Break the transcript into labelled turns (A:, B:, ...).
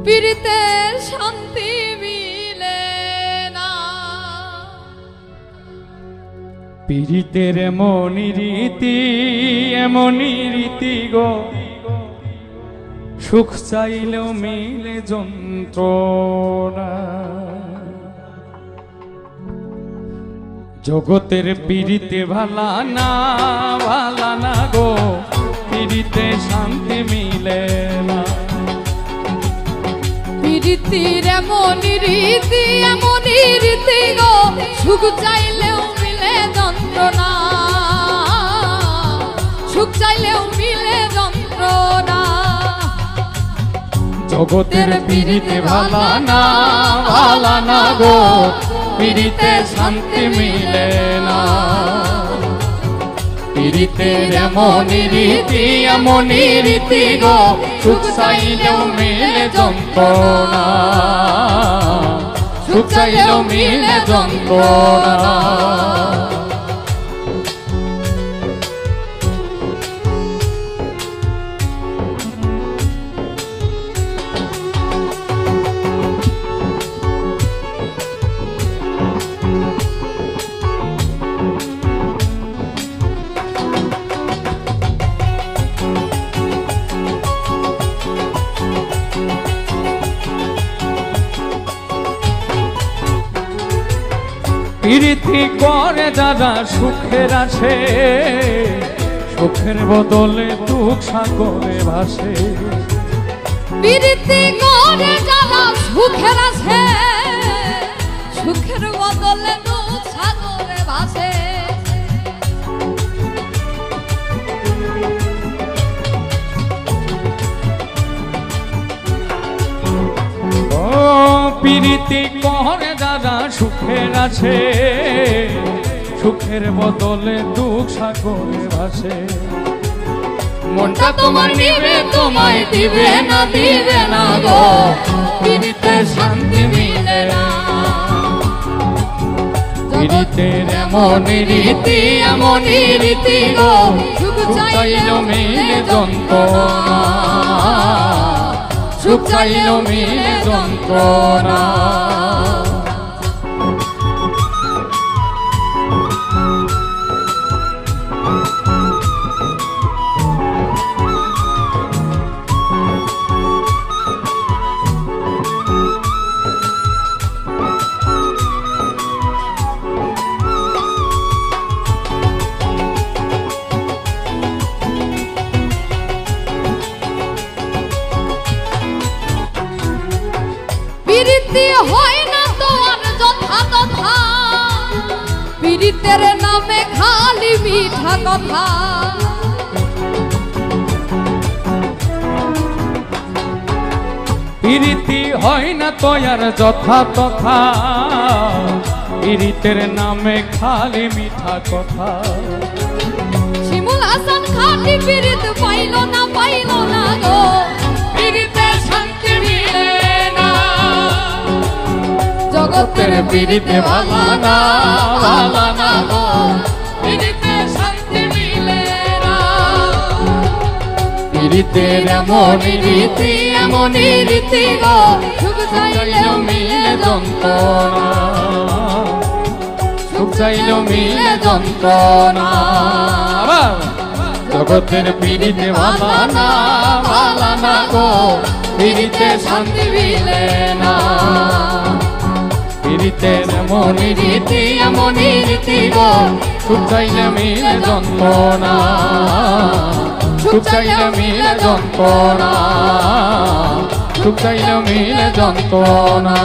A: পীড়িতের শান্তি মিলে না।
B: পীড়িতের এমনই রীতি গো, সুখ চাইলেও মিলে যন্ত্রণা। জগতের পীড়িতে ভালা না গো, পীড়িতে শান্তি মিলে না।
A: পীড়িতির এমনই রীতি গো, সুখ চাইলেও মিলে যন্ত্রণা, সুখ চাইলেও মিলে যন্ত্রণা।
B: জগতের পীড়িতে ভালা না গো, পীড়িতে শান্তি মিলে না। পীড়িতের এমনই রীতি গো, সুখ চাইলেও মিলে যন্ত্রণা, সুখ চাইলেও মিলে যন্ত্রণা। প্রীতি করে যারা সুখের আছে, সুখের বদলে দুঃখ সাগরে ভাসে।
A: প্রীতি করে যারা সুখের আছে, সুখের বদলে দুঃখ সাগরে ভাসে।
B: প্রীতি করে যারা সুখের আছে, সুখের বদলে দুঃখ সাগরে ভাসে।
A: মনটা তোমার নিবে তোমায় দিবে না গো, পীড়িতে শান্তি মিলে না।
B: পীড়িতের এমনই রীতি গো, সুখ চাইলেও মিলে যন্ত্রণা, সুখ চাইলেও মিলে যন্ত্রণা।
A: পীড়িতি হয় না তো আর যথা, পীড়িতের নামে খালি মিঠা কথা।
B: পীড়িতি হয় না তো আর যথা, পীড়িতের নামে খালি মিঠা কথা।
A: শিমুল হাসান খাটি পীড়িত পাইল না গো, পীড়িতে শান্তি মিলে না।
B: জগতের পীড়িতে ভালা না গো,
A: পীড়িতে শান্তি মিলে না।
B: পীড়িতের এমনই রীতি গো,
A: সুখ
B: চাইলেও মিলে যন্ত্রণা, সুখ চাইলেও মিলে যন্ত্রণা। জগতের পীড়িতে ভালা না গো, পীড়িতে শান্তি মিলে না। পীড়িতের এমনই রীতি গো, সুখ চাইলে মিলে যন্ত্রণা, সুখ চাইলে মিলে যন্ত্রণা, সুখ চাইলে মিলে যন্ত্রণা।